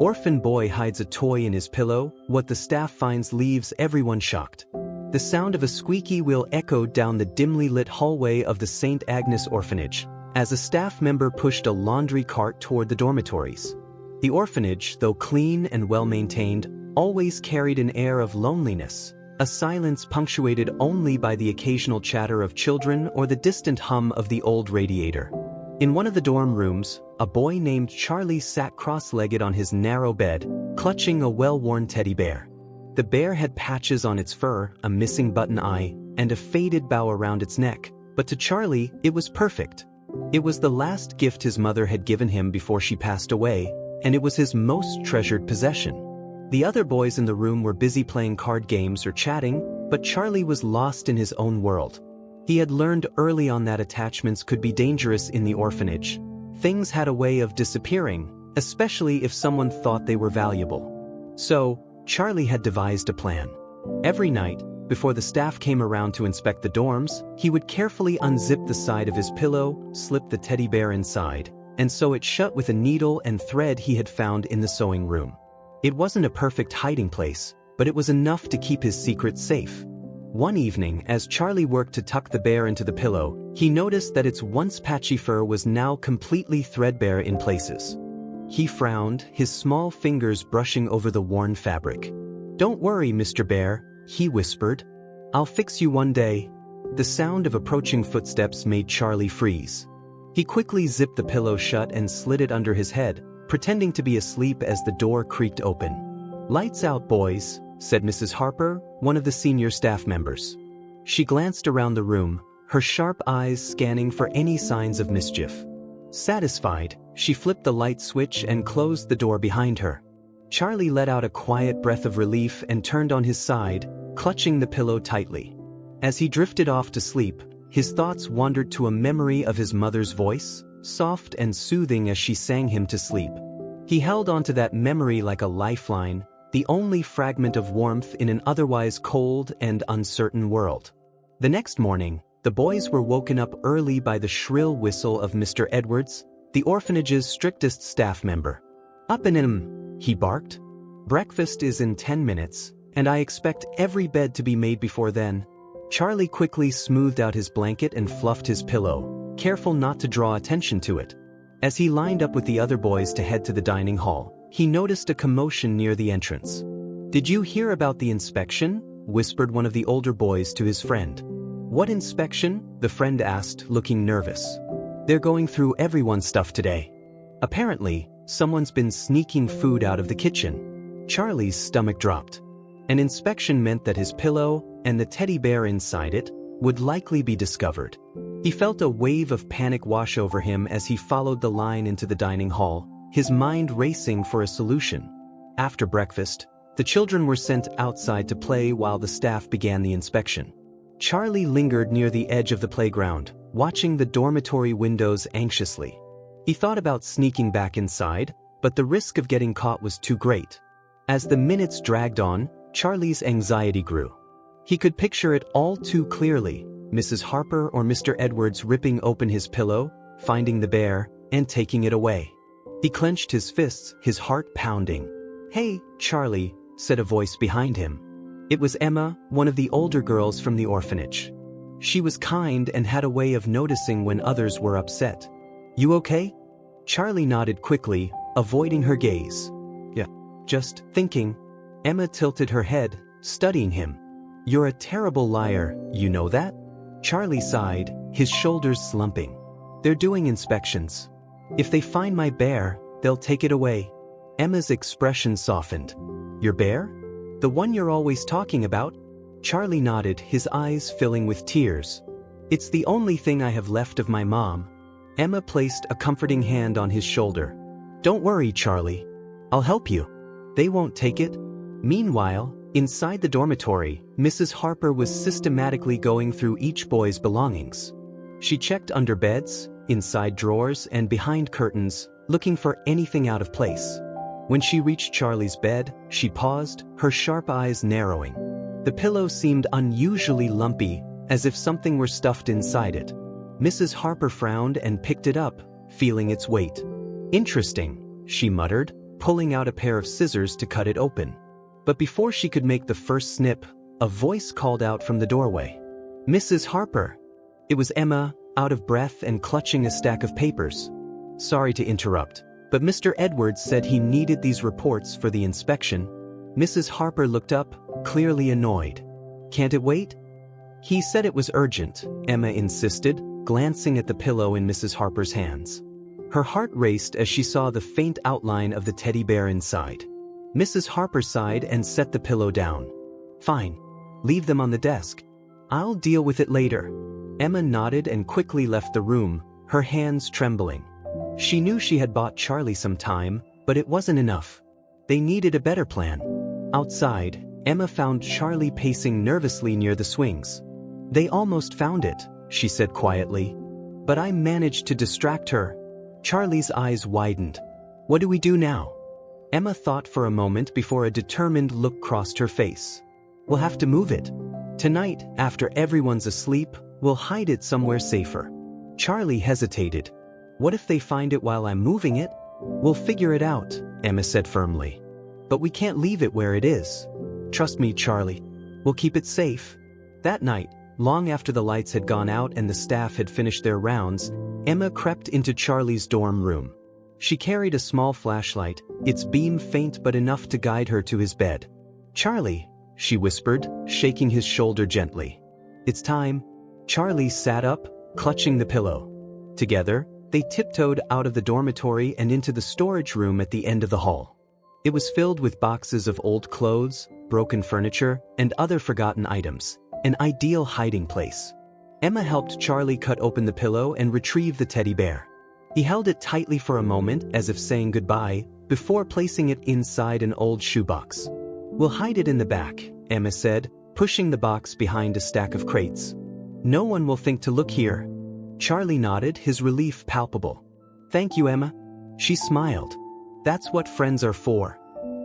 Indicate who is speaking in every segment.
Speaker 1: Orphan boy hides a toy in his pillow. What the staff finds leaves everyone shocked. The sound of a squeaky wheel echoed down the dimly lit hallway of the St. Agnes orphanage, as a staff member pushed a laundry cart toward the dormitories. The orphanage, though clean and well-maintained, always carried an air of loneliness, a silence punctuated only by the occasional chatter of children or the distant hum of the old radiator. In one of the dorm rooms, a boy named Charlie sat cross-legged on his narrow bed, clutching a well-worn teddy bear. The bear had patches on its fur, a missing button eye, and a faded bow around its neck, but to Charlie, it was perfect. It was the last gift his mother had given him before she passed away, and it was his most treasured possession. The other boys in the room were busy playing card games or chatting, but Charlie was lost in his own world. He had learned early on that attachments could be dangerous in the orphanage. Things had a way of disappearing, especially if someone thought they were valuable. So, Charlie had devised a plan. Every night, before the staff came around to inspect the dorms, he would carefully unzip the side of his pillow, slip the teddy bear inside, and sew it shut with a needle and thread he had found in the sewing room. It wasn't a perfect hiding place, but it was enough to keep his secret safe. One evening, as Charlie worked to tuck the bear into the pillow, he noticed that its once patchy fur was now completely threadbare in places. He frowned, his small fingers brushing over the worn fabric. "Don't worry, Mr. Bear," he whispered. "I'll fix you one day." The sound of approaching footsteps made Charlie freeze. He quickly zipped the pillow shut and slid it under his head, pretending to be asleep as the door creaked open. "Lights out, boys," said Mrs. Harper, one of the senior staff members. She glanced around the room, her sharp eyes scanning for any signs of mischief. Satisfied, she flipped the light switch and closed the door behind her. Charlie let out a quiet breath of relief and turned on his side, clutching the pillow tightly. As he drifted off to sleep, his thoughts wandered to a memory of his mother's voice, soft and soothing as she sang him to sleep. He held onto that memory like a lifeline, the only fragment of warmth in an otherwise cold and uncertain world. The next morning, the boys were woken up early by the shrill whistle of Mr. Edwards, the orphanage's strictest staff member. "Up and in," he barked. "Breakfast is in 10 minutes, and I expect every bed to be made before then." Charlie quickly smoothed out his blanket and fluffed his pillow, careful not to draw attention to it. As he lined up with the other boys to head to the dining hall, he noticed a commotion near the entrance. "Did you hear about the inspection?" whispered one of the older boys to his friend. "What inspection?" the friend asked, looking nervous. "They're going through everyone's stuff today. Apparently, someone's been sneaking food out of the kitchen." Charlie's stomach dropped. An inspection meant that his pillow, and the teddy bear inside it, would likely be discovered. He felt a wave of panic wash over him as he followed the line into the dining hall, his mind racing for a solution. After breakfast, the children were sent outside to play while the staff began the inspection. Charlie lingered near the edge of the playground, watching the dormitory windows anxiously. He thought about sneaking back inside, but the risk of getting caught was too great. As the minutes dragged on, Charlie's anxiety grew. He could picture it all too clearly, Mrs. Harper or Mr. Edwards ripping open his pillow, finding the bear, and taking it away. He clenched his fists, his heart pounding. "Hey, Charlie," said a voice behind him. It was Emma, one of the older girls from the orphanage. She was kind and had a way of noticing when others were upset. "You okay?" Charlie nodded quickly, avoiding her gaze. "Yeah, just thinking." Emma tilted her head, studying him. "You're a terrible liar, you know that?" Charlie sighed, his shoulders slumping. "They're doing inspections. If they find my bear, they'll take it away." Emma's expression softened. "Your bear? The one you're always talking about?" Charlie nodded, his eyes filling with tears. "It's the only thing I have left of my mom." Emma placed a comforting hand on his shoulder. "Don't worry, Charlie. I'll help you. They won't take it." Meanwhile, inside the dormitory, Mrs. Harper was systematically going through each boy's belongings. She checked under beds, inside drawers, and behind curtains, looking for anything out of place. When she reached Charlie's bed, she paused, her sharp eyes narrowing. The pillow seemed unusually lumpy, as if something were stuffed inside it. Mrs. Harper frowned and picked it up, feeling its weight. "Interesting," she muttered, pulling out a pair of scissors to cut it open. But before she could make the first snip, a voice called out from the doorway. "Mrs. Harper!" It was Emma, out of breath and clutching a stack of papers. "Sorry to interrupt, but Mr. Edwards said he needed these reports for the inspection." Mrs. Harper looked up, clearly annoyed. "Can't it wait?" "He said it was urgent," Emma insisted, glancing at the pillow in Mrs. Harper's hands. Her heart raced as she saw the faint outline of the teddy bear inside. Mrs. Harper sighed and set the pillow down. "Fine. Leave them on the desk. I'll deal with it later." Emma nodded and quickly left the room, her hands trembling. She knew she had bought Charlie some time, but it wasn't enough. They needed a better plan. Outside, Emma found Charlie pacing nervously near the swings. "They almost found it," she said quietly. "But I managed to distract her." Charlie's eyes widened. "What do we do now?" Emma thought for a moment before a determined look crossed her face. "We'll have to move it. Tonight, after everyone's asleep, we'll hide it somewhere safer." Charlie hesitated. "What if they find it while I'm moving it?" "We'll figure it out," Emma said firmly. "But we can't leave it where it is." "Trust me, Charlie. We'll keep it safe." That night, long after the lights had gone out and the staff had finished their rounds, Emma crept into Charlie's dorm room. She carried a small flashlight, its beam faint but enough to guide her to his bed. "Charlie," she whispered, shaking his shoulder gently. "It's time." Charlie sat up, clutching the pillow. Together, they tiptoed out of the dormitory and into the storage room at the end of the hall. It was filled with boxes of old clothes, broken furniture, and other forgotten items, an ideal hiding place. Emma helped Charlie cut open the pillow and retrieve the teddy bear. He held it tightly for a moment as if saying goodbye, before placing it inside an old shoebox. "We'll hide it in the back," Emma said, pushing the box behind a stack of crates. "No one will think to look here." Charlie nodded, his relief palpable. "Thank you, Emma." She smiled. "That's what friends are for."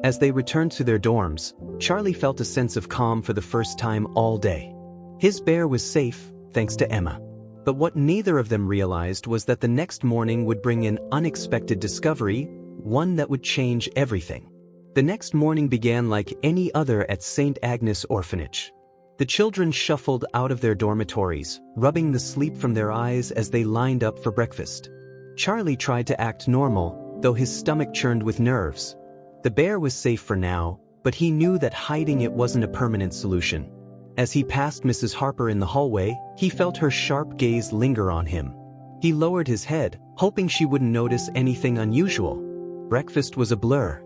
Speaker 1: As they returned to their dorms, Charlie felt a sense of calm for the first time all day. His bear was safe, thanks to Emma. But what neither of them realized was that the next morning would bring an unexpected discovery, one that would change everything. The next morning began like any other at St. Agnes Orphanage. The children shuffled out of their dormitories, rubbing the sleep from their eyes as they lined up for breakfast. Charlie tried to act normal, though his stomach churned with nerves. The bear was safe for now, but he knew that hiding it wasn't a permanent solution. As he passed Mrs. Harper in the hallway, he felt her sharp gaze linger on him. He lowered his head, hoping she wouldn't notice anything unusual. Breakfast was a blur.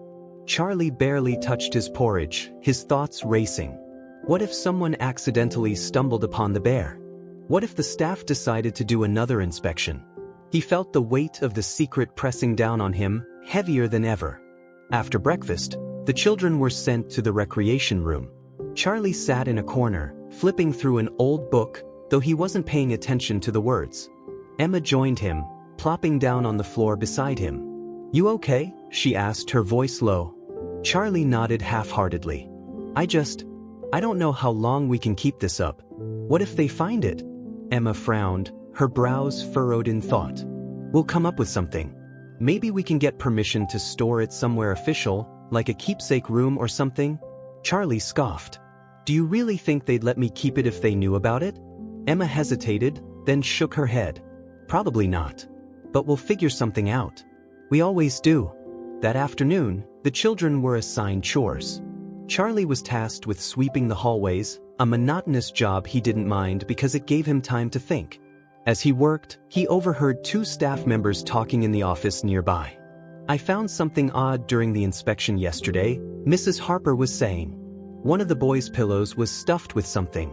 Speaker 1: Charlie barely touched his porridge, his thoughts racing. What if someone accidentally stumbled upon the bear? What if the staff decided to do another inspection? He felt the weight of the secret pressing down on him, heavier than ever. After breakfast, the children were sent to the recreation room. Charlie sat in a corner, flipping through an old book, though he wasn't paying attention to the words. Emma joined him, plopping down on the floor beside him. "You okay?" she asked, her voice low. Charlie nodded half-heartedly. I don't know how long we can keep this up. What if they find it?" Emma frowned, her brows furrowed in thought. "We'll come up with something. Maybe we can get permission to store it somewhere official, like a keepsake room or something." Charlie scoffed. "Do you really think they'd let me keep it if they knew about it?" Emma hesitated, then shook her head. "Probably not. But we'll figure something out. We always do." That afternoon, the children were assigned chores. Charlie was tasked with sweeping the hallways, a monotonous job he didn't mind because it gave him time to think. As he worked, he overheard two staff members talking in the office nearby. "I found something odd during the inspection yesterday," Mrs. Harper was saying. "One of the boys' pillows was stuffed with something.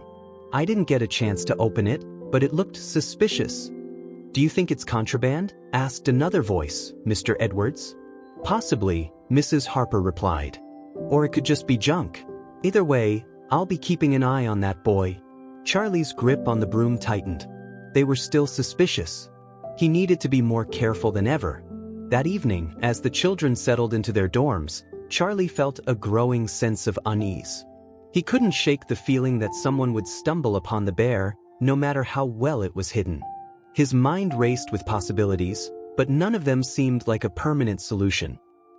Speaker 1: I didn't get a chance to open it, but it looked suspicious." "Do you think it's contraband?" asked another voice, Mr. Edwards. "Possibly," Mrs. Harper replied. "Or it could just be junk. Either way, I'll be keeping an eye on that boy." Charlie's grip on the broom tightened. They were still suspicious. He needed to be more careful than ever. That evening, as the children settled into their dorms, Charlie felt a growing sense of unease. He couldn't shake the feeling that someone would stumble upon the bear, no matter how well it was hidden. His mind raced with possibilities, but none of them seemed like a permanent solution.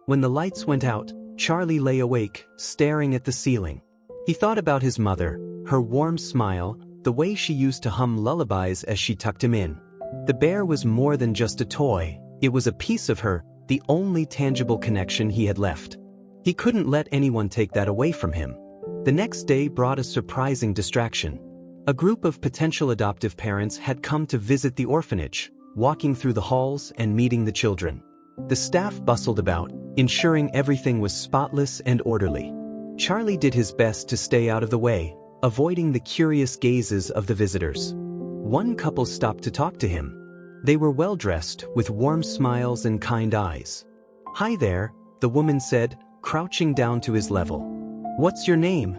Speaker 1: When the lights went out, Charlie lay awake, staring at the ceiling. He thought about his mother, her warm smile, the way she used to hum lullabies as she tucked him in. The bear was more than just a toy, it was a piece of her, the only tangible connection he had left. He couldn't let anyone take that away from him. The next day brought a surprising distraction. A group of potential adoptive parents had come to visit the orphanage, walking through the halls and meeting the children. The staff bustled about, ensuring everything was spotless and orderly. Charlie did his best to stay out of the way, avoiding the curious gazes of the visitors. One couple stopped to talk to him. They were well-dressed, with warm smiles and kind eyes. "Hi there," the woman said, crouching down to his level. "What's your name?"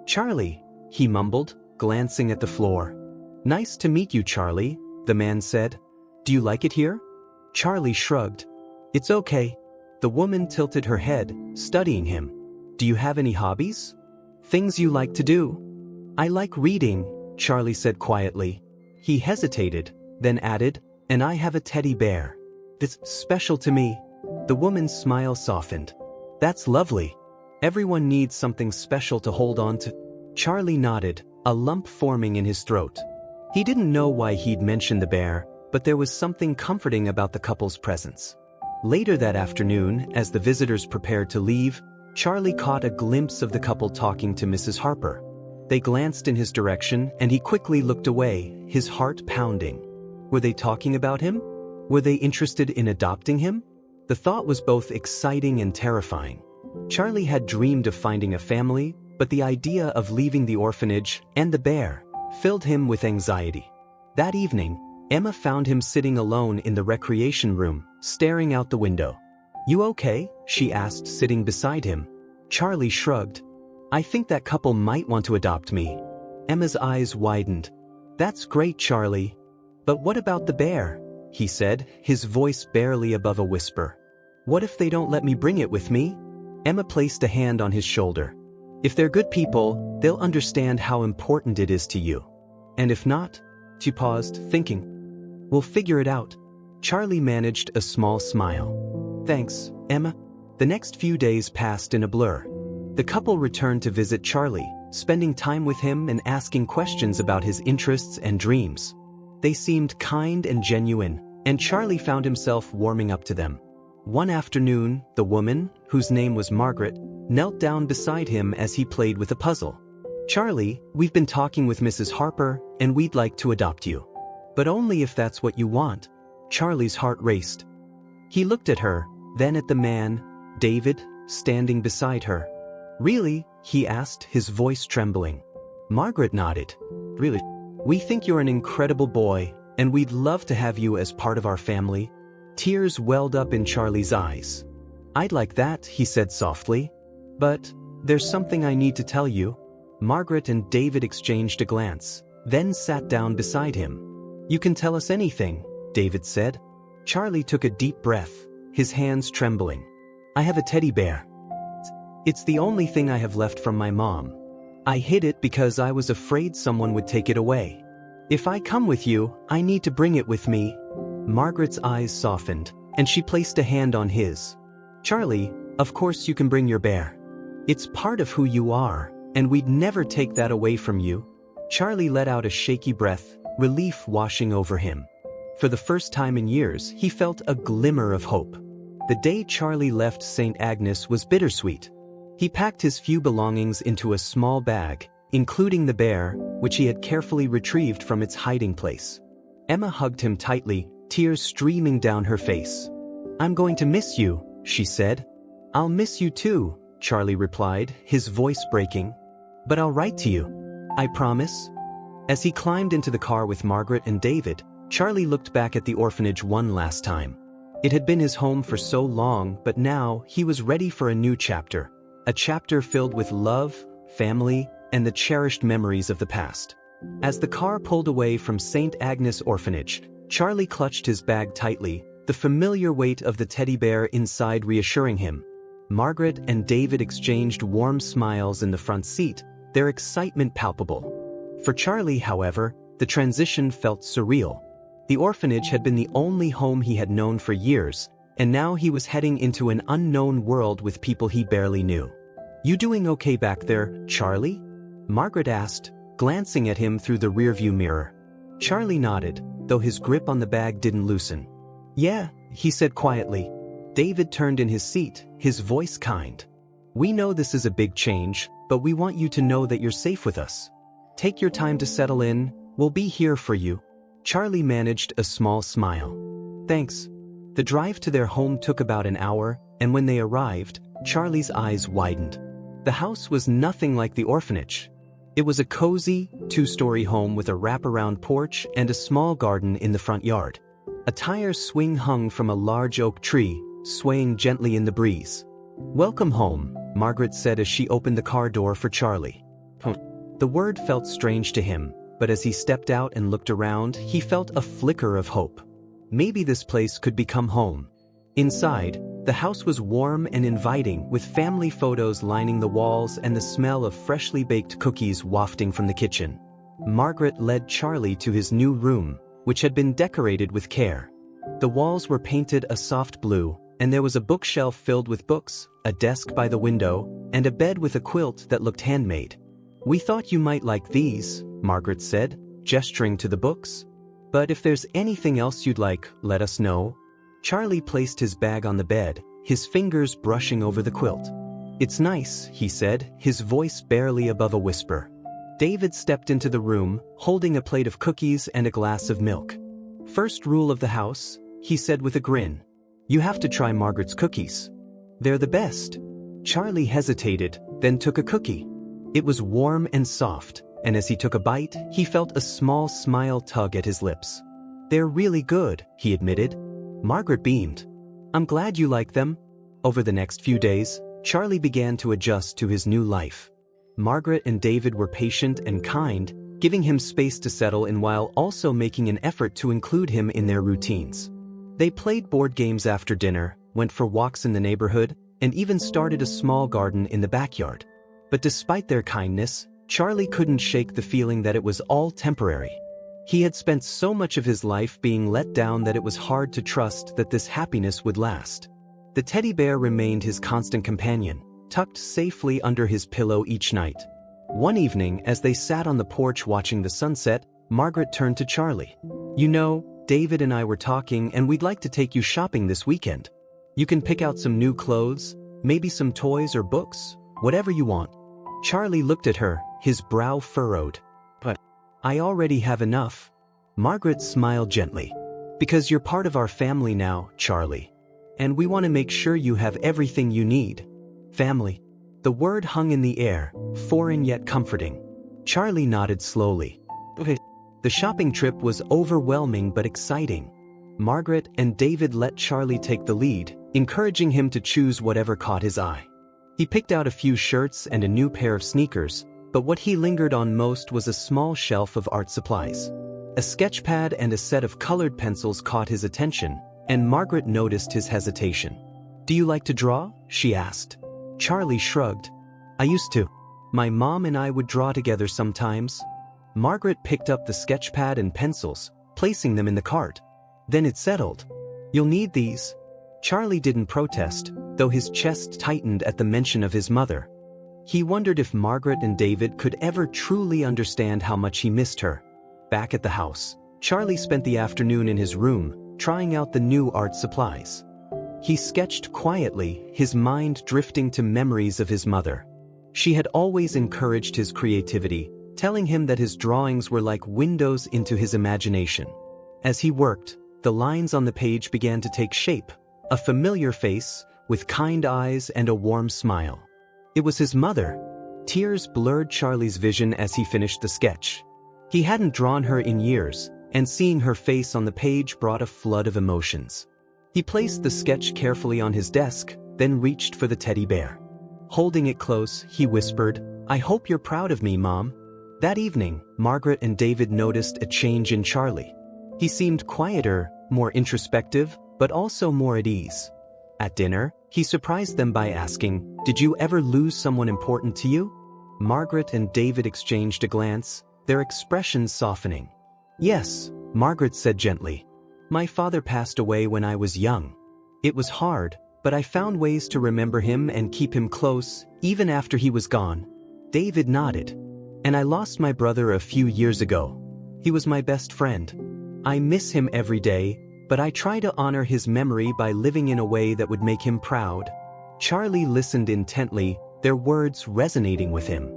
Speaker 1: "Charlie," he mumbled, glancing at the floor. "Nice to meet you, Charlie," the man said. "Do you like it here?" Charlie shrugged. "It's okay." The woman tilted her head, studying him. "Do you have any hobbies? Things you like to do?" "I like reading," Charlie said quietly. He hesitated, then added, "And I have a teddy bear. It's special to me." The woman's smile softened. "That's lovely. Everyone needs something special to hold on to." Charlie nodded, a lump forming in his throat. He didn't know why he'd mentioned the bear, but there was something comforting about the couple's presence. Later that afternoon, as the visitors prepared to leave, Charlie caught a glimpse of the couple talking to Mrs. Harper. They glanced in his direction, and he quickly looked away, his heart pounding. Were they talking about him? Were they interested in adopting him? The thought was both exciting and terrifying. Charlie had dreamed of finding a family, but the idea of leaving the orphanage and the bear filled him with anxiety. That evening, Emma found him sitting alone in the recreation room, staring out the window. "You okay?" she asked, sitting beside him. Charlie shrugged. "I think that couple might want to adopt me." Emma's eyes widened. "That's great, Charlie. But what about the bear?" he said, his voice barely above a whisper. "What if they don't let me bring it with me?" Emma placed a hand on his shoulder. "If they're good people, they'll understand how important it is to you. And if not," she paused, thinking, "we'll figure it out." Charlie managed a small smile. "Thanks, Emma." The next few days passed in a blur. The couple returned to visit Charlie, spending time with him and asking questions about his interests and dreams. They seemed kind and genuine, and Charlie found himself warming up to them. One afternoon, the woman, whose name was Margaret, knelt down beside him as he played with a puzzle. "Charlie, we've been talking with Mrs. Harper, and we'd like to adopt you. But only if that's what you want." Charlie's heart raced. He looked at her, then at the man, David, standing beside her. "Really?" he asked, his voice trembling. Margaret nodded. "Really? We think you're an incredible boy, and we'd love to have you as part of our family." Tears welled up in Charlie's eyes. "I'd like that," he said softly. "But there's something I need to tell you." Margaret and David exchanged a glance, then sat down beside him. "You can tell us anything," David said. Charlie took a deep breath, his hands trembling. "I have a teddy bear. It's the only thing I have left from my mom. I hid it because I was afraid someone would take it away. If I come with you, I need to bring it with me." Margaret's eyes softened, and she placed a hand on his. "Charlie, of course you can bring your bear. It's part of who you are, and we'd never take that away from you." Charlie let out a shaky breath, relief washing over him. For the first time in years, he felt a glimmer of hope. The day Charlie left St. Agnes was bittersweet. He packed his few belongings into a small bag, including the bear, which he had carefully retrieved from its hiding place. Emma hugged him tightly, tears streaming down her face. "I'm going to miss you," she said. "I'll miss you too," Charlie replied, his voice breaking. "But I'll write to you. I promise." As he climbed into the car with Margaret and David, Charlie looked back at the orphanage one last time. It had been his home for so long, but now he was ready for a new chapter. A chapter filled with love, family, and the cherished memories of the past. As the car pulled away from St. Agnes Orphanage, Charlie clutched his bag tightly, the familiar weight of the teddy bear inside reassuring him. Margaret and David exchanged warm smiles in the front seat, their excitement palpable. For Charlie, however, the transition felt surreal. The orphanage had been the only home he had known for years, and now he was heading into an unknown world with people he barely knew. "You doing okay back there, Charlie?" Margaret asked, glancing at him through the rearview mirror. Charlie nodded, though his grip on the bag didn't loosen. "Yeah," he said quietly. David turned in his seat, his voice kind. "We know this is a big change, but we want you to know that you're safe with us. Take your time to settle in, we'll be here for you." Charlie managed a small smile. "Thanks." The drive to their home took about an hour, and when they arrived, Charlie's eyes widened. The house was nothing like the orphanage. It was a cozy, two-story home with a wraparound porch and a small garden in the front yard. A tire swing hung from a large oak tree, swaying gently in the breeze. "Welcome home," Margaret said as she opened the car door for Charlie. The word felt strange to him, but as he stepped out and looked around, he felt a flicker of hope. Maybe this place could become home. Inside, the house was warm and inviting, with family photos lining the walls and the smell of freshly baked cookies wafting from the kitchen. Margaret led Charlie to his new room, which had been decorated with care. The walls were painted a soft blue, and there was a bookshelf filled with books, a desk by the window, and a bed with a quilt that looked handmade. "We thought you might like these," Margaret said, gesturing to the books. "But if there's anything else you'd like, let us know." Charlie placed his bag on the bed, his fingers brushing over the quilt. "It's nice," he said, his voice barely above a whisper. David stepped into the room, holding a plate of cookies and a glass of milk. "First rule of the house," he said with a grin. "You have to try Margaret's cookies. They're the best." Charlie hesitated, then took a cookie. It was warm and soft, and as he took a bite, he felt a small smile tug at his lips. "They're really good," he admitted. Margaret beamed. "I'm glad you like them." Over the next few days, Charlie began to adjust to his new life. Margaret and David were patient and kind, giving him space to settle in while also making an effort to include him in their routines. They played board games after dinner, went for walks in the neighborhood, and even started a small garden in the backyard. But despite their kindness, Charlie couldn't shake the feeling that it was all temporary. He had spent so much of his life being let down that it was hard to trust that this happiness would last. The teddy bear remained his constant companion, tucked safely under his pillow each night. One evening, as they sat on the porch watching the sunset, Margaret turned to Charlie. "You know, David and I were talking, and we'd like to take you shopping this weekend. You can pick out some new clothes, maybe some toys or books, whatever you want." Charlie looked at her, his brow furrowed. "But I already have enough." Margaret smiled gently. "Because you're part of our family now, Charlie. And we want to make sure you have everything you need." Family. The word hung in the air, foreign yet comforting. Charlie nodded slowly. "Okay." The shopping trip was overwhelming but exciting. Margaret and David let Charlie take the lead, encouraging him to choose whatever caught his eye. He picked out a few shirts and a new pair of sneakers, but what he lingered on most was a small shelf of art supplies. A sketch pad and a set of colored pencils caught his attention, and Margaret noticed his hesitation. "Do you like to draw?" she asked. Charlie shrugged. "I used to. My mom and I would draw together sometimes." Margaret picked up the sketch pad and pencils, placing them in the cart. Then it settled. "You'll need these." Charlie didn't protest, though his chest tightened at the mention of his mother. He wondered if Margaret and David could ever truly understand how much he missed her. Back at the house, Charlie spent the afternoon in his room, trying out the new art supplies. He sketched quietly, his mind drifting to memories of his mother. She had always encouraged his creativity, telling him that his drawings were like windows into his imagination. As he worked, the lines on the page began to take shape, a familiar face, with kind eyes and a warm smile. It was his mother. Tears blurred Charlie's vision as he finished the sketch. He hadn't drawn her in years, and seeing her face on the page brought a flood of emotions. He placed the sketch carefully on his desk, then reached for the teddy bear. Holding it close, he whispered, "I hope you're proud of me, Mom." That evening, Margaret and David noticed a change in Charlie. He seemed quieter, more introspective, but also more at ease. At dinner, he surprised them by asking, "Did you ever lose someone important to you?" Margaret and David exchanged a glance, their expressions softening. "Yes," Margaret said gently. "My father passed away when I was young." It was hard, but I found ways to remember him and keep him close, even after he was gone. David nodded. And I lost my brother a few years ago. He was my best friend. I miss him every day, but I try to honor his memory by living in a way that would make him proud. Charlie listened intently, their words resonating with him.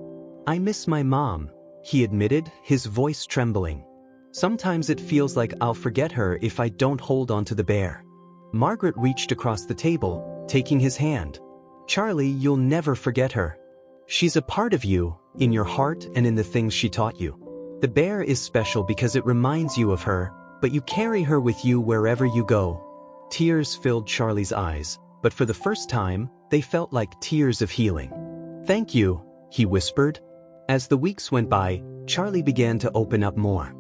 Speaker 1: I miss my mom, he admitted, his voice trembling. Sometimes it feels like I'll forget her if I don't hold on to the bear. Margaret reached across the table, taking his hand. Charlie, you'll never forget her. She's a part of you, in your heart and in the things she taught you. The bear is special because it reminds you of her, but you carry her with you wherever you go. Tears filled Charlie's eyes, but for the first time, they felt like tears of healing. Thank you, he whispered. As the weeks went by, Charlie began to open up more.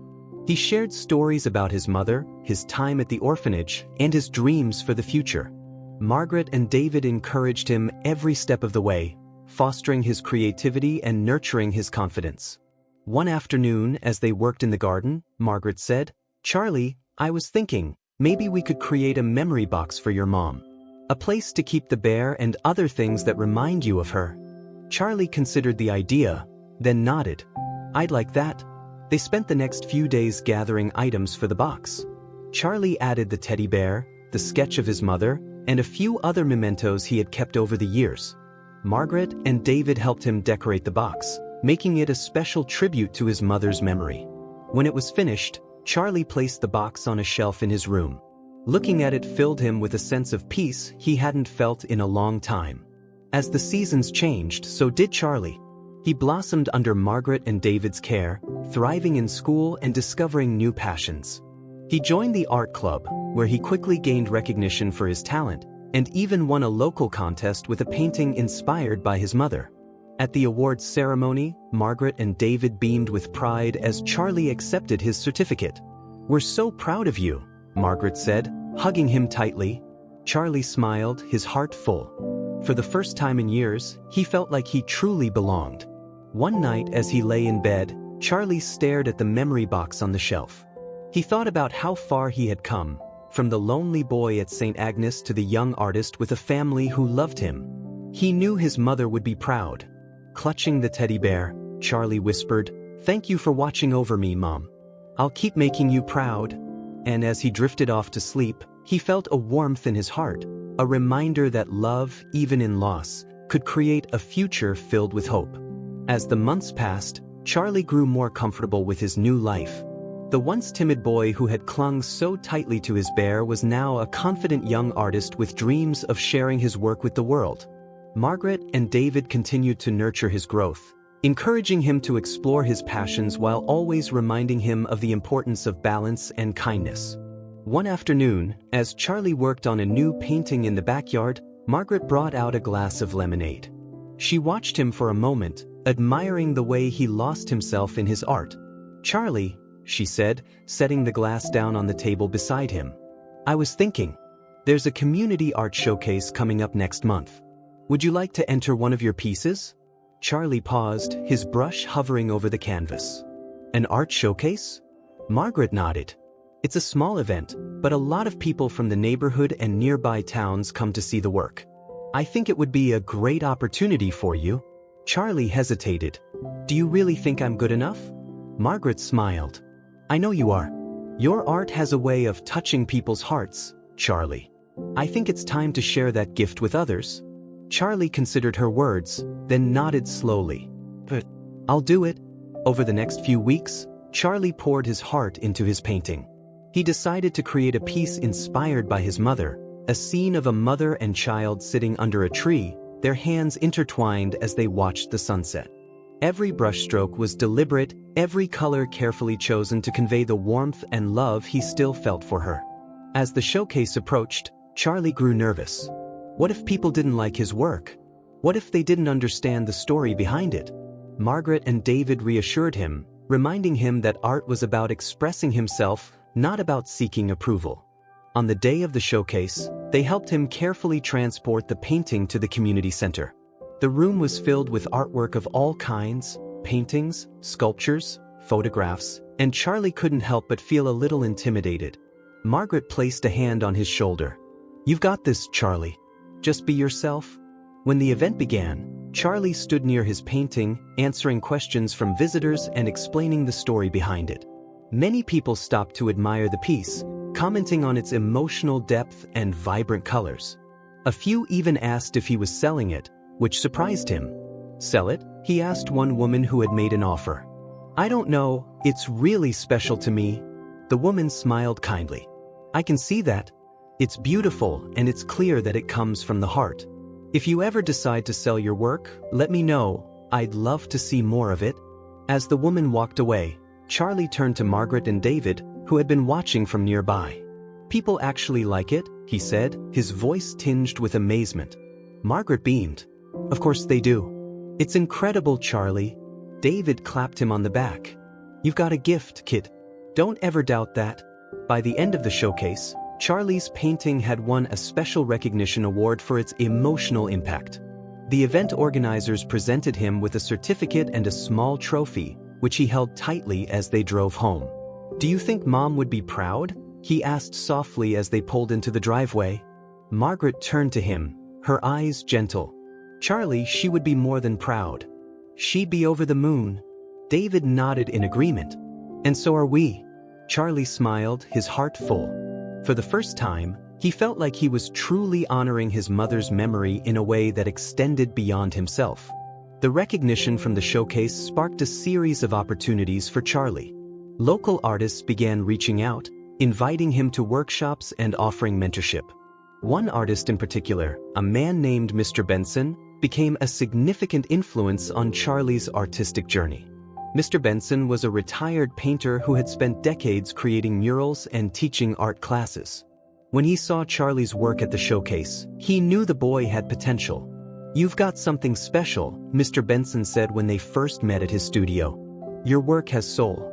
Speaker 1: He shared stories about his mother, his time at the orphanage, and his dreams for the future. Margaret and David encouraged him every step of the way, fostering his creativity and nurturing his confidence. One afternoon, as they worked in the garden, Margaret said, "Charlie, I was thinking, maybe we could create a memory box for your mom. A place to keep the bear and other things that remind you of her." Charlie considered the idea, then nodded. "I'd like that." They spent the next few days gathering items for the box. Charlie added the teddy bear, the sketch of his mother, and a few other mementos he had kept over the years. Margaret and David helped him decorate the box, making it a special tribute to his mother's memory. When it was finished, Charlie placed the box on a shelf in his room. Looking at it filled him with a sense of peace he hadn't felt in a long time. As the seasons changed, so did Charlie. He blossomed under Margaret and David's care, thriving in school and discovering new passions. He joined the art club, where he quickly gained recognition for his talent, and even won a local contest with a painting inspired by his mother. At the awards ceremony, Margaret and David beamed with pride as Charlie accepted his certificate. "We're so proud of you," Margaret said, hugging him tightly. Charlie smiled, his heart full. For the first time in years, he felt like he truly belonged. One night as he lay in bed, Charlie stared at the memory box on the shelf. He thought about how far he had come, from the lonely boy at St. Agnes to the young artist with a family who loved him. He knew his mother would be proud. Clutching the teddy bear, Charlie whispered, "Thank you for watching over me, Mom. I'll keep making you proud." And as he drifted off to sleep, he felt a warmth in his heart, a reminder that love, even in loss, could create a future filled with hope. As the months passed, Charlie grew more comfortable with his new life. The once timid boy who had clung so tightly to his bear was now a confident young artist with dreams of sharing his work with the world. Margaret and David continued to nurture his growth, encouraging him to explore his passions while always reminding him of the importance of balance and kindness. One afternoon, as Charlie worked on a new painting in the backyard, Margaret brought out a glass of lemonade. She watched him for a moment, admiring the way he lost himself in his art. "Charlie," she said, setting the glass down on the table beside him, "I was thinking, there's a community art showcase coming up next month. Would you like to enter one of your pieces?" Charlie paused, his brush hovering over the canvas. "An art showcase?" Margaret nodded. "It's a small event, but a lot of people from the neighborhood and nearby towns come to see the work. I think it would be a great opportunity for you." Charlie hesitated. "Do you really think I'm good enough?" Margaret smiled. "I know you are. Your art has a way of touching people's hearts, Charlie. I think it's time to share that gift with others." Charlie considered her words, then nodded slowly. "But I'll do it." Over the next few weeks, Charlie poured his heart into his painting. He decided to create a piece inspired by his mother, a scene of a mother and child sitting under a tree, their hands intertwined as they watched the sunset. Every brushstroke was deliberate, every color carefully chosen to convey the warmth and love he still felt for her. As the showcase approached, Charlie grew nervous. What if people didn't like his work? What if they didn't understand the story behind it? Margaret and David reassured him, reminding him that art was about expressing himself, not about seeking approval. On the day of the showcase, they helped him carefully transport the painting to the community center. The room was filled with artwork of all kinds, paintings, sculptures, photographs, and Charlie couldn't help but feel a little intimidated. Margaret placed a hand on his shoulder. "You've got this, Charlie. Just be yourself." When the event began, Charlie stood near his painting, answering questions from visitors and explaining the story behind it. Many people stopped to admire the piece, commenting on its emotional depth and vibrant colors. A few even asked if he was selling it, which surprised him. "Sell it?" he asked one woman who had made an offer. "I don't know, it's really special to me." The woman smiled kindly. "I can see that. It's beautiful and it's clear that it comes from the heart. If you ever decide to sell your work, let me know. I'd love to see more of it." As the woman walked away, Charlie turned to Margaret and David, who had been watching from nearby. "People actually like it," he said, his voice tinged with amazement. Margaret beamed. "Of course they do. It's incredible, Charlie." David clapped him on the back. "You've got a gift, kid. Don't ever doubt that." By the end of the showcase, Charlie's painting had won a special recognition award for its emotional impact. The event organizers presented him with a certificate and a small trophy, which he held tightly as they drove home. "Do you think Mom would be proud?" he asked softly as they pulled into the driveway. Margaret turned to him, her eyes gentle. "Charlie, she would be more than proud. She'd be over the moon." David nodded in agreement. "And so are we." Charlie smiled, his heart full. For the first time, he felt like he was truly honoring his mother's memory in a way that extended beyond himself. The recognition from the showcase sparked a series of opportunities for Charlie. Local artists began reaching out, inviting him to workshops and offering mentorship. One artist in particular, a man named Mr. Benson, became a significant influence on Charlie's artistic journey. Mr. Benson was a retired painter who had spent decades creating murals and teaching art classes. When he saw Charlie's work at the showcase, he knew the boy had potential. "You've got something special," Mr. Benson said when they first met at his studio. "Your work has soul.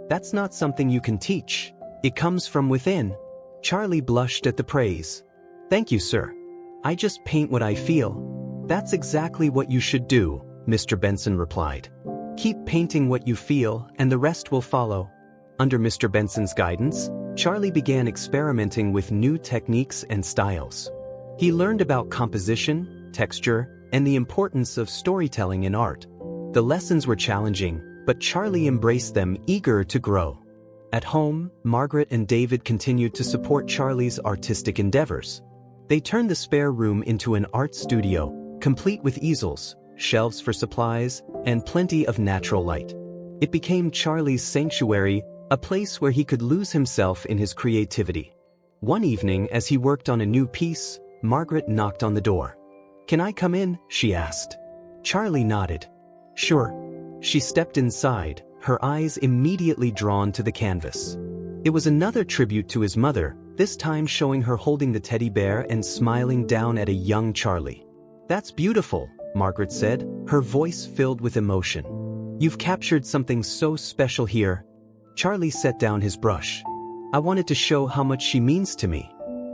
Speaker 1: That's not something you can teach. It comes from within." Charlie blushed at the praise. "Thank you, sir. I just paint what I feel." "That's exactly what you should do," Mr. Benson replied. "Keep painting what you feel, and the rest will follow." Under Mr. Benson's guidance, Charlie began experimenting with new techniques and styles. He learned about composition, texture, and the importance of storytelling in art. The lessons were challenging, but Charlie embraced them, eager to grow. At home, Margaret and David continued to support Charlie's artistic endeavors. They turned the spare room into an art studio, complete with easels, shelves for supplies, and plenty of natural light. It became Charlie's sanctuary, a place where he could lose himself in his creativity. One evening, as he worked on a new piece, Margaret knocked on the door. "Can I come in?" she asked. Charlie nodded. "Sure." She stepped inside, her eyes immediately drawn to the canvas. It was another tribute to his mother, this time showing her holding the teddy bear and smiling down at a young Charlie. "That's beautiful," Margaret said, her voice filled with emotion. "You've captured something so special here." Charlie set down his brush. "I wanted to show how much she means to me.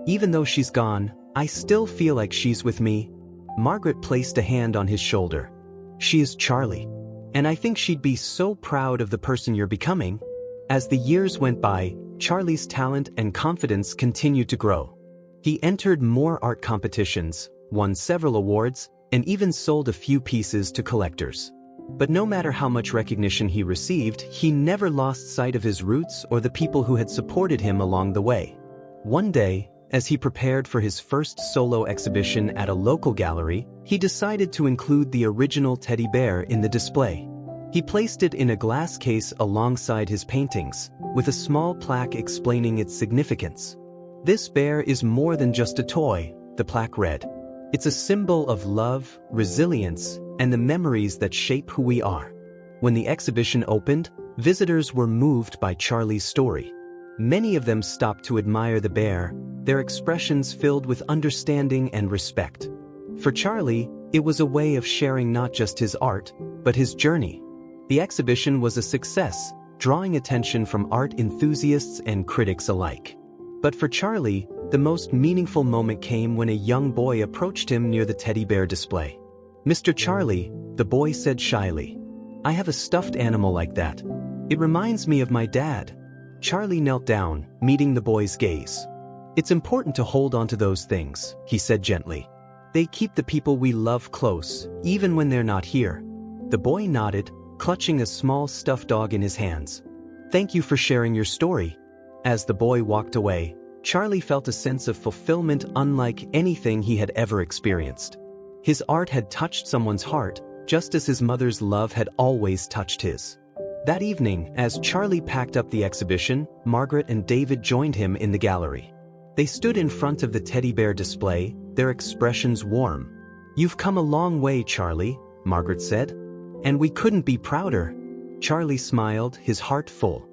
Speaker 1: Even though she's gone, I still feel like she's with me." Margaret placed a hand on his shoulder. "She is Charlie. And I think she'd be so proud of the person you're becoming." As the years went by, Charlie's talent and confidence continued to grow. He entered more art competitions, won several awards, and even sold a few pieces to collectors. But no matter how much recognition he received, he never lost sight of his roots or the people who had supported him along the way. One day, as he prepared for his first solo exhibition at a local gallery, he decided to include the original teddy bear in the display. He placed it in a glass case alongside his paintings, with a small plaque explaining its significance. "This bear is more than just a toy," the plaque read. "It's a symbol of love, resilience, and the memories that shape who we are." When the exhibition opened, visitors were moved by Charlie's story. Many of them stopped to admire the bear, their expressions filled with understanding and respect. For Charlie, it was a way of sharing not just his art, but his journey. The exhibition was a success, drawing attention from art enthusiasts and critics alike. But for Charlie, the most meaningful moment came when a young boy approached him near the teddy bear display. "Mr. Charlie," the boy said shyly, "I have a stuffed animal like that. It reminds me of my dad." Charlie knelt down, meeting the boy's gaze. It's important to hold on to those things, he said gently. They keep the people we love close, even when they're not here. The boy nodded, clutching a small stuffed dog in his hands. Thank you for sharing your story. As the boy walked away, Charlie felt a sense of fulfillment unlike anything he had ever experienced. His art had touched someone's heart, just as his mother's love had always touched his. That evening, as Charlie packed up the exhibition, Margaret and David joined him in the gallery. They stood in front of the teddy bear display, their expressions warm. You've come a long way, Charlie, Margaret said. And we couldn't be prouder. Charlie smiled, his heart full.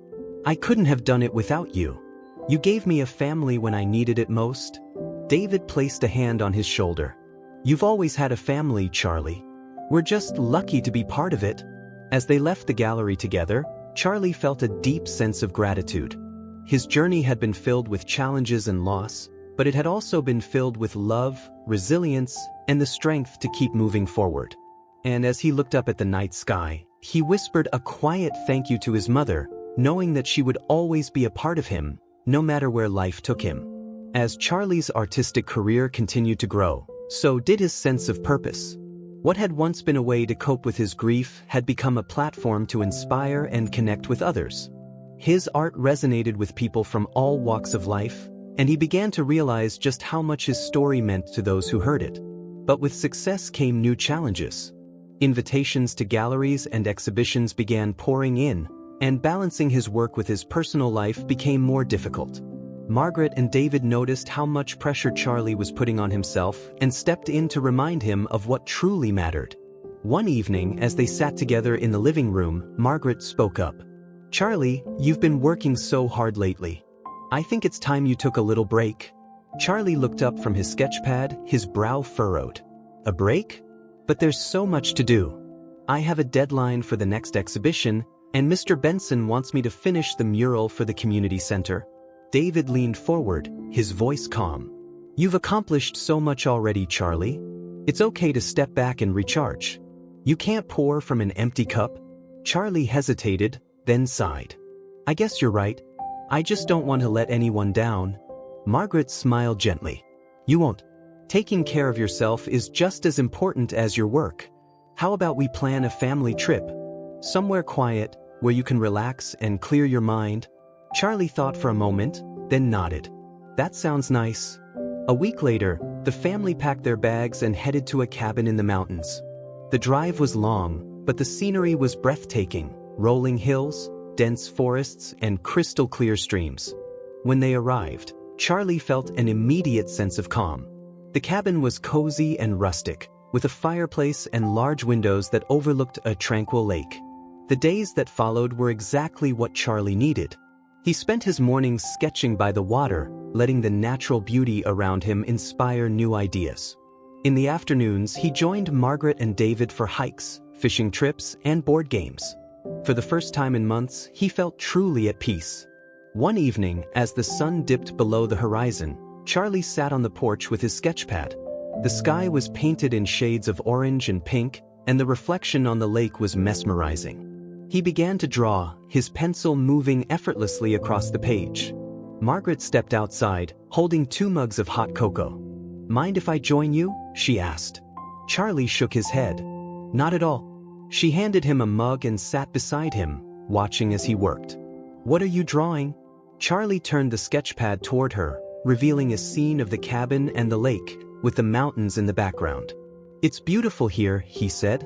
Speaker 1: I couldn't have done it without you. You gave me a family when I needed it most. David placed a hand on his shoulder. You've always had a family, Charlie. We're just lucky to be part of it. As they left the gallery together, Charlie felt a deep sense of gratitude. His journey had been filled with challenges and loss, but it had also been filled with love, resilience, and the strength to keep moving forward. And as he looked up at the night sky, he whispered a quiet thank you to his mother, knowing that she would always be a part of him, no matter where life took him. As Charlie's artistic career continued to grow, so did his sense of purpose. What had once been a way to cope with his grief had become a platform to inspire and connect with others. His art resonated with people from all walks of life, and he began to realize just how much his story meant to those who heard it. But with success came new challenges. Invitations to galleries and exhibitions began pouring in, and balancing his work with his personal life became more difficult. Margaret and David noticed how much pressure Charlie was putting on himself and stepped in to remind him of what truly mattered. One evening, as they sat together in the living room, Margaret spoke up. Charlie, you've been working so hard lately. I think it's time you took a little break. Charlie looked up from his sketchpad, his brow furrowed. A break? But there's so much to do. I have a deadline for the next exhibition, and Mr. Benson wants me to finish the mural for the community center. David leaned forward, his voice calm. You've accomplished so much already, Charlie. It's okay to step back and recharge. You can't pour from an empty cup. Charlie hesitated, then sighed. I guess you're right. I just don't want to let anyone down. Margaret smiled gently. You won't. Taking care of yourself is just as important as your work. How about we plan a family trip? Somewhere quiet, where you can relax and clear your mind. Charlie thought for a moment, then nodded. That sounds nice. A week later, the family packed their bags and headed to a cabin in the mountains. The drive was long, but the scenery was breathtaking, rolling hills, dense forests, and crystal-clear streams. When they arrived, Charlie felt an immediate sense of calm. The cabin was cozy and rustic, with a fireplace and large windows that overlooked a tranquil lake. The days that followed were exactly what Charlie needed. He spent his mornings sketching by the water, letting the natural beauty around him inspire new ideas. In the afternoons, he joined Margaret and David for hikes, fishing trips, and board games. For the first time in months, he felt truly at peace. One evening, as the sun dipped below the horizon, Charlie sat on the porch with his sketchpad. The sky was painted in shades of orange and pink, and the reflection on the lake was mesmerizing. He began to draw, his pencil moving effortlessly across the page. Margaret stepped outside, holding 2 mugs of hot cocoa. Mind if I join you? She asked. Charlie shook his head. Not at all. She handed him a mug and sat beside him, watching as he worked. What are you drawing? Charlie turned the sketchpad toward her, revealing a scene of the cabin and the lake, with the mountains in the background. It's beautiful here, he said.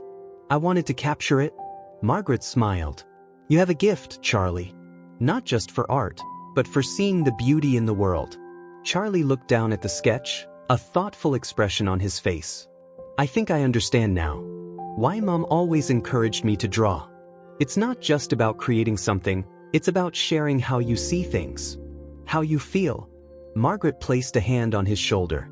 Speaker 1: I wanted to capture it. Margaret smiled. You have a gift, Charlie. Not just for art, but for seeing the beauty in the world. Charlie looked down at the sketch, a thoughtful expression on his face. I think I understand now. Why Mom always encouraged me to draw. It's not just about creating something, it's about sharing how you see things. How you feel. Margaret placed a hand on his shoulder.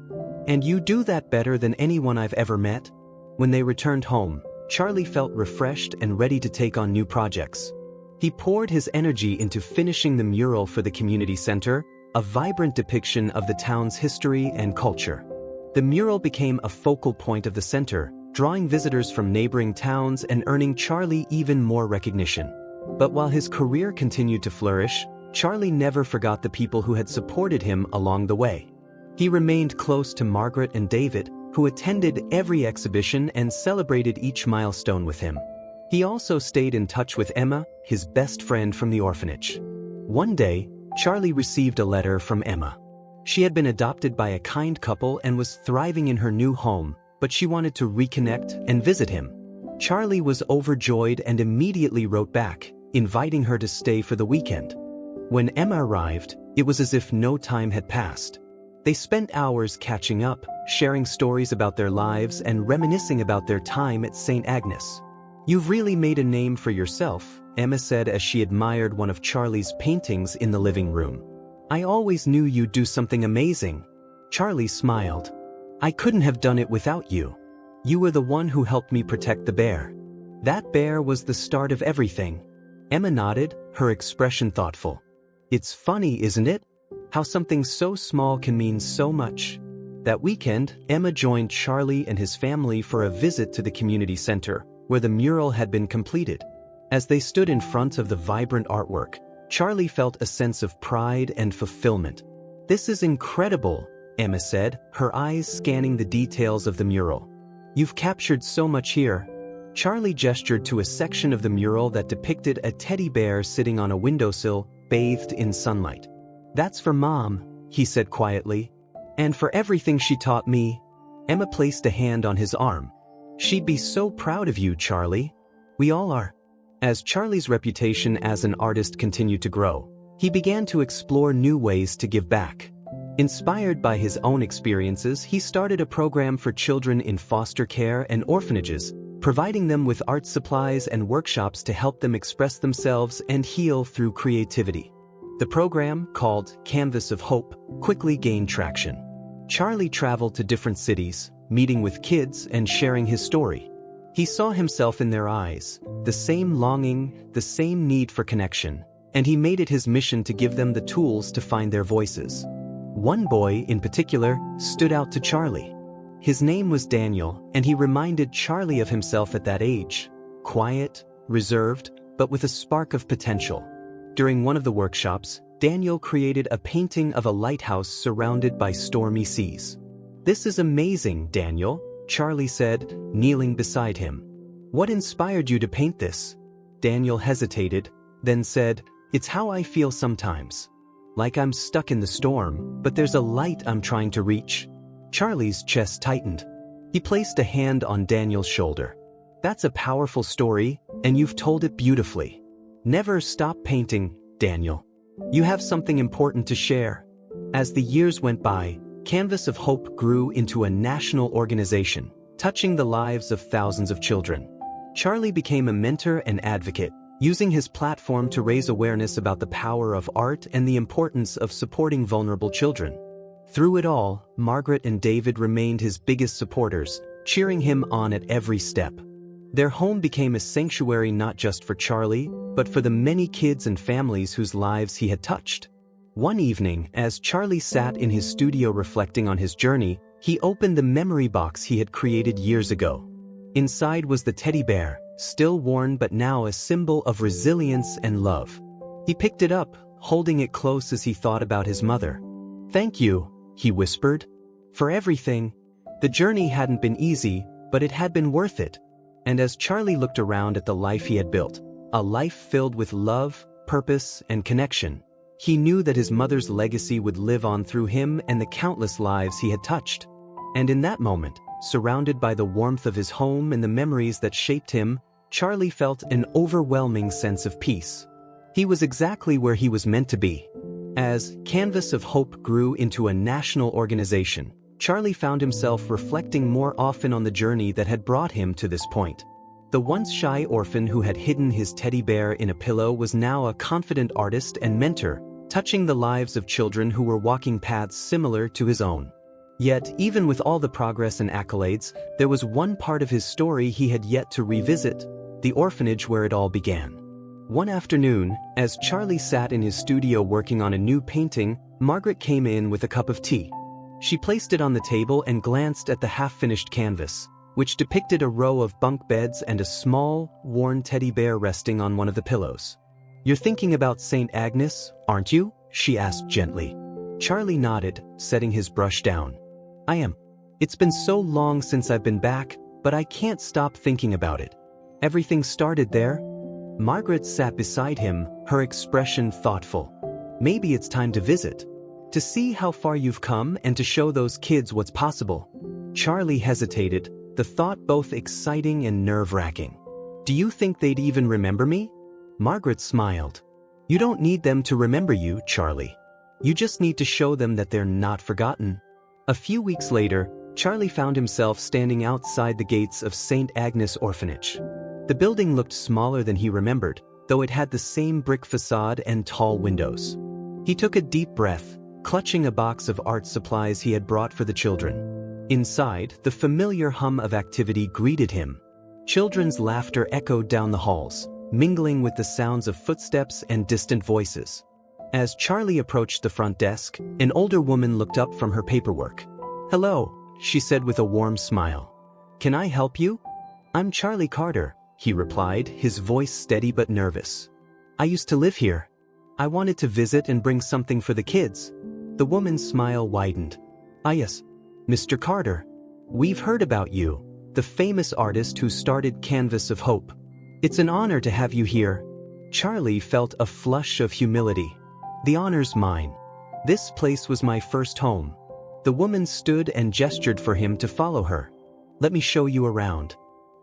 Speaker 1: And you do that better than anyone I've ever met. When they returned home, Charlie felt refreshed and ready to take on new projects. He poured his energy into finishing the mural for the community center, a vibrant depiction of the town's history and culture. The mural became a focal point of the center, drawing visitors from neighboring towns and earning Charlie even more recognition. But while his career continued to flourish, Charlie never forgot the people who had supported him along the way. He remained close to Margaret and David, who attended every exhibition and celebrated each milestone with him. He also stayed in touch with Emma, his best friend from the orphanage. One day, Charlie received a letter from Emma. She had been adopted by a kind couple and was thriving in her new home, but she wanted to reconnect and visit him. Charlie was overjoyed and immediately wrote back, inviting her to stay for the weekend. When Emma arrived, it was as if no time had passed. They spent hours catching up, sharing stories about their lives and reminiscing about their time at St. Agnes. "You've really made a name for yourself," Emma said as she admired one of Charlie's paintings in the living room. "I always knew you'd do something amazing." Charlie smiled. "I couldn't have done it without you. You were the one who helped me protect the bear." "That bear was the start of everything." Emma nodded, her expression thoughtful. "It's funny, isn't it? How something so small can mean so much." That weekend, Emma joined Charlie and his family for a visit to the community center, where the mural had been completed. As they stood in front of the vibrant artwork, Charlie felt a sense of pride and fulfillment. "This is incredible," Emma said, her eyes scanning the details of the mural. "You've captured so much here." Charlie gestured to a section of the mural that depicted a teddy bear sitting on a windowsill, bathed in sunlight. "That's for Mom," he said quietly. "And for everything she taught me." Emma placed a hand on his arm. "She'd be so proud of you, Charlie." "We all are." As Charlie's reputation as an artist continued to grow, he began to explore new ways to give back. Inspired by his own experiences, he started a program for children in foster care and orphanages, providing them with art supplies and workshops to help them express themselves and heal through creativity. The program, called Canvas of Hope, quickly gained traction. Charlie traveled to different cities, meeting with kids and sharing his story. He saw himself in their eyes, the same longing, the same need for connection, and he made it his mission to give them the tools to find their voices. One boy, in particular, stood out to Charlie. His name was Daniel, and he reminded Charlie of himself at that age, quiet, reserved, but with a spark of potential. During one of the workshops, Daniel created a painting of a lighthouse surrounded by stormy seas. "This is amazing, Daniel," Charlie said, kneeling beside him. "What inspired you to paint this?" Daniel hesitated, then said, "It's how I feel sometimes. Like I'm stuck in the storm, but there's a light I'm trying to reach." Charlie's chest tightened. He placed a hand on Daniel's shoulder. "That's a powerful story, and you've told it beautifully. Never stop painting, Daniel. You have something important to share." As the years went by, Canvas of Hope grew into a national organization, touching the lives of thousands of children. Charlie became a mentor and advocate, using his platform to raise awareness about the power of art and the importance of supporting vulnerable children. Through it all, Margaret and David remained his biggest supporters, cheering him on at every step. Their home became a sanctuary not just for Charlie, but for the many kids and families whose lives he had touched. One evening, as Charlie sat in his studio reflecting on his journey, he opened the memory box he had created years ago. Inside was the teddy bear, still worn but now a symbol of resilience and love. He picked it up, holding it close as he thought about his mother. "Thank you," he whispered, "for everything." The journey hadn't been easy, but it had been worth it. And as Charlie looked around at the life he had built, a life filled with love, purpose, and connection, he knew that his mother's legacy would live on through him and the countless lives he had touched. And in that moment, surrounded by the warmth of his home and the memories that shaped him, Charlie felt an overwhelming sense of peace. He was exactly where he was meant to be. As Canvas of Hope grew into a national organization, Charlie found himself reflecting more often on the journey that had brought him to this point. The once shy orphan who had hidden his teddy bear in a pillow was now a confident artist and mentor, touching the lives of children who were walking paths similar to his own. Yet, even with all the progress and accolades, there was one part of his story he had yet to revisit: the orphanage where it all began. One afternoon, as Charlie sat in his studio working on a new painting, Margaret came in with a cup of tea. She placed it on the table and glanced at the half-finished canvas, which depicted a row of bunk beds and a small, worn teddy bear resting on one of the pillows. You're thinking about St. Agnes, aren't you? She asked gently. Charlie nodded, setting his brush down. I am. It's been so long since I've been back, but I can't stop thinking about it. Everything started there. Margaret sat beside him, her expression thoughtful. Maybe it's time to visit. To see how far you've come and to show those kids what's possible. Charlie hesitated, the thought both exciting and nerve-wracking. Do you think they'd even remember me? Margaret smiled. You don't need them to remember you, Charlie. You just need to show them that they're not forgotten. A few weeks later, Charlie found himself standing outside the gates of St. Agnes Orphanage. The building looked smaller than he remembered, though it had the same brick facade and tall windows. He took a deep breath, clutching a box of art supplies he had brought for the children. Inside, the familiar hum of activity greeted him. Children's laughter echoed down the halls, mingling with the sounds of footsteps and distant voices. As Charlie approached the front desk, an older woman looked up from her paperwork. Hello, she said with a warm smile. Can I help you? I'm Charlie Carter, he replied, his voice steady but nervous. I used to live here. I wanted to visit and bring something for the kids. The woman's smile widened. Ah yes, Mr. Carter. We've heard about you, the famous artist who started Canvas of Hope. It's an honor to have you here. Charlie felt a flush of humility. The honor's mine. This place was my first home. The woman stood and gestured for him to follow her. Let me show you around.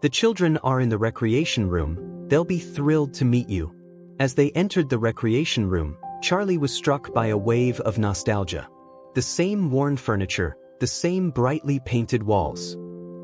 Speaker 1: The children are in the recreation room. They'll be thrilled to meet you. As they entered the recreation room, Charlie was struck by a wave of nostalgia. The same worn furniture, the same brightly painted walls.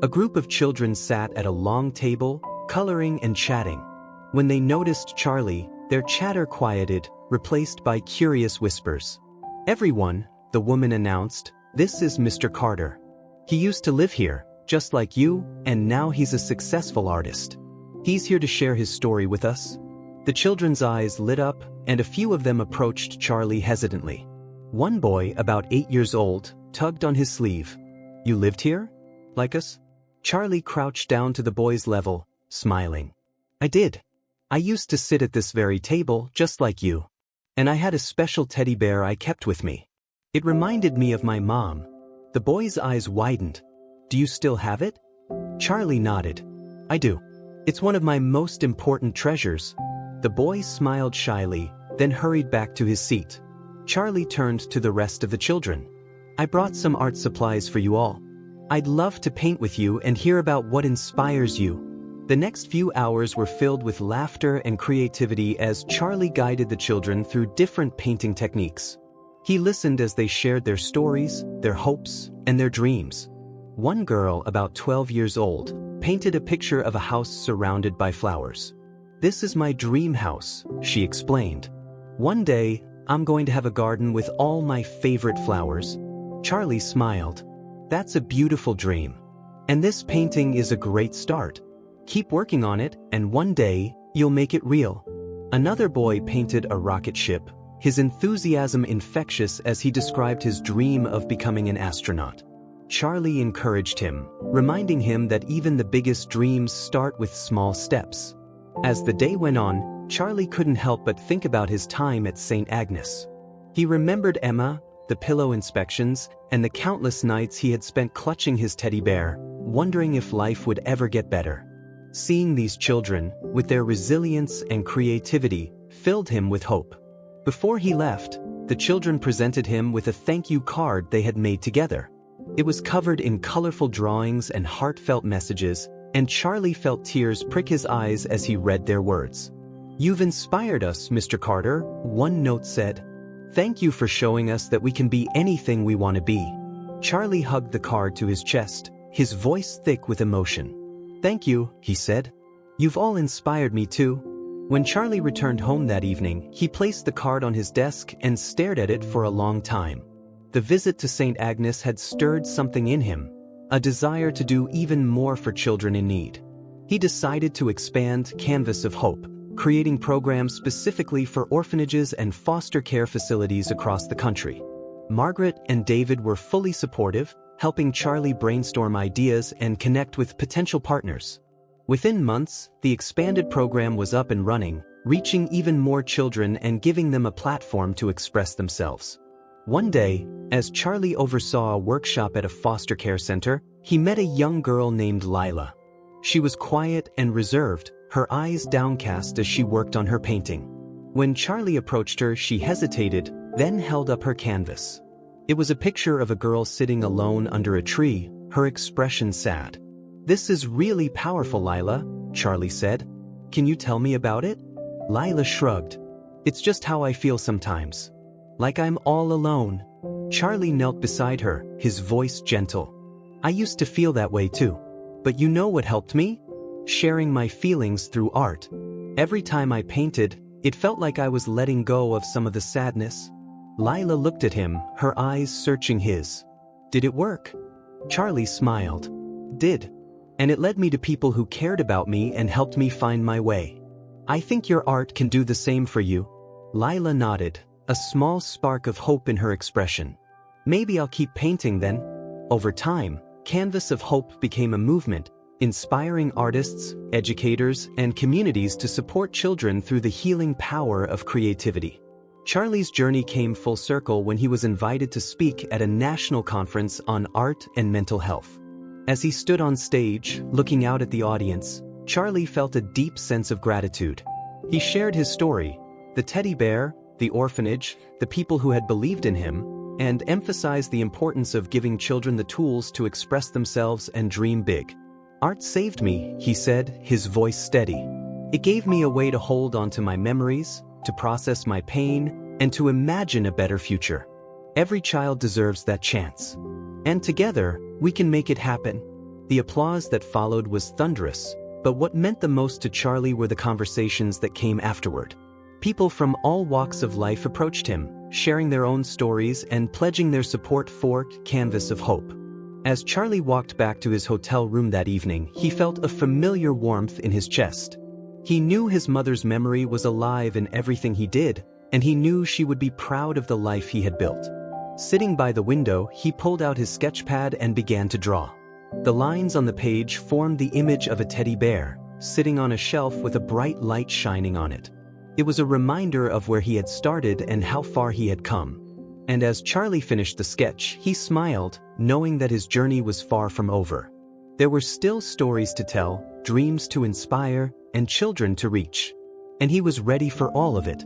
Speaker 1: A group of children sat at a long table, coloring and chatting. When they noticed Charlie, their chatter quieted, replaced by curious whispers. Everyone, the woman announced, this is Mr. Carter. He used to live here, just like you, and now he's a successful artist. He's here to share his story with us. The children's eyes lit up, and a few of them approached Charlie hesitantly. One boy, about 8 years old, tugged on his sleeve. You lived here? Like us? Charlie crouched down to the boy's level, smiling. I did. I used to sit at this very table, just like you. And I had a special teddy bear I kept with me. It reminded me of my mom. The boy's eyes widened. Do you still have it? Charlie nodded. I do. It's one of my most important treasures. The boy smiled shyly, then hurried back to his seat. Charlie turned to the rest of the children. I brought some art supplies for you all. I'd love to paint with you and hear about what inspires you. The next few hours were filled with laughter and creativity as Charlie guided the children through different painting techniques. He listened as they shared their stories, their hopes, and their dreams. One girl, about 12 years old, painted a picture of a house surrounded by flowers. This is my dream house, she explained. One day, I'm going to have a garden with all my favorite flowers. Charlie smiled. That's a beautiful dream. And this painting is a great start. Keep working on it, and one day, you'll make it real. Another boy painted a rocket ship, his enthusiasm infectious as he described his dream of becoming an astronaut. Charlie encouraged him, reminding him that even the biggest dreams start with small steps. As the day went on, Charlie couldn't help but think about his time at St. Agnes. He remembered Emma, the pillow inspections, and the countless nights he had spent clutching his teddy bear, wondering if life would ever get better. Seeing these children, with their resilience and creativity, filled him with hope. Before he left, the children presented him with a thank you card they had made together. It was covered in colorful drawings and heartfelt messages, and Charlie felt tears prick his eyes as he read their words. You've inspired us, Mr. Carter, one note said. Thank you for showing us that we can be anything we want to be. Charlie hugged the card to his chest, his voice thick with emotion. Thank you, he said. You've all inspired me too. When Charlie returned home that evening, he placed the card on his desk and stared at it for a long time. The visit to St. Agnes had stirred something in him, a desire to do even more for children in need. He decided to expand Canvas of Hope, creating programs specifically for orphanages and foster care facilities across the country. Margaret and David were fully supportive, helping Charlie brainstorm ideas and connect with potential partners. Within months, the expanded program was up and running, reaching even more children and giving them a platform to express themselves. One day, as Charlie oversaw a workshop at a foster care center, he met a young girl named Lila. She was quiet and reserved, her eyes downcast as she worked on her painting. When Charlie approached her, she hesitated, then held up her canvas. It was a picture of a girl sitting alone under a tree, her expression sad. "This is really powerful, Lila," Charlie said. "Can you tell me about it?" Lila shrugged. "It's just how I feel sometimes. Like I'm all alone." Charlie knelt beside her, his voice gentle. "I used to feel that way too. But you know what helped me? Sharing my feelings through art. Every time I painted, it felt like I was letting go of some of the sadness." Lila looked at him, her eyes searching his. "Did it work?" Charlie smiled. "Did. And it led me to people who cared about me and helped me find my way. I think your art can do the same for you." Lila nodded, a small spark of hope in her expression. "Maybe I'll keep painting then." Over time, Canvas of Hope became a movement, inspiring artists, educators, and communities to support children through the healing power of creativity. Charlie's journey came full circle when he was invited to speak at a national conference on art and mental health. As he stood on stage, looking out at the audience, Charlie felt a deep sense of gratitude. He shared his story, the teddy bear, the orphanage, the people who had believed in him, and emphasized the importance of giving children the tools to express themselves and dream big. "Art saved me," he said, his voice steady. "It gave me a way to hold onto my memories, to process my pain, and to imagine a better future. Every child deserves that chance. And together, we can make it happen." The applause that followed was thunderous, but what meant the most to Charlie were the conversations that came afterward. People from all walks of life approached him, sharing their own stories and pledging their support for Canvas of Hope. As Charlie walked back to his hotel room that evening, he felt a familiar warmth in his chest. He knew his mother's memory was alive in everything he did, and he knew she would be proud of the life he had built. Sitting by the window, he pulled out his sketch pad and began to draw. The lines on the page formed the image of a teddy bear, sitting on a shelf with a bright light shining on it. It was a reminder of where he had started and how far he had come. And as Charlie finished the sketch, he smiled, knowing that his journey was far from over. There were still stories to tell, dreams to inspire, and children to reach. And he was ready for all of it.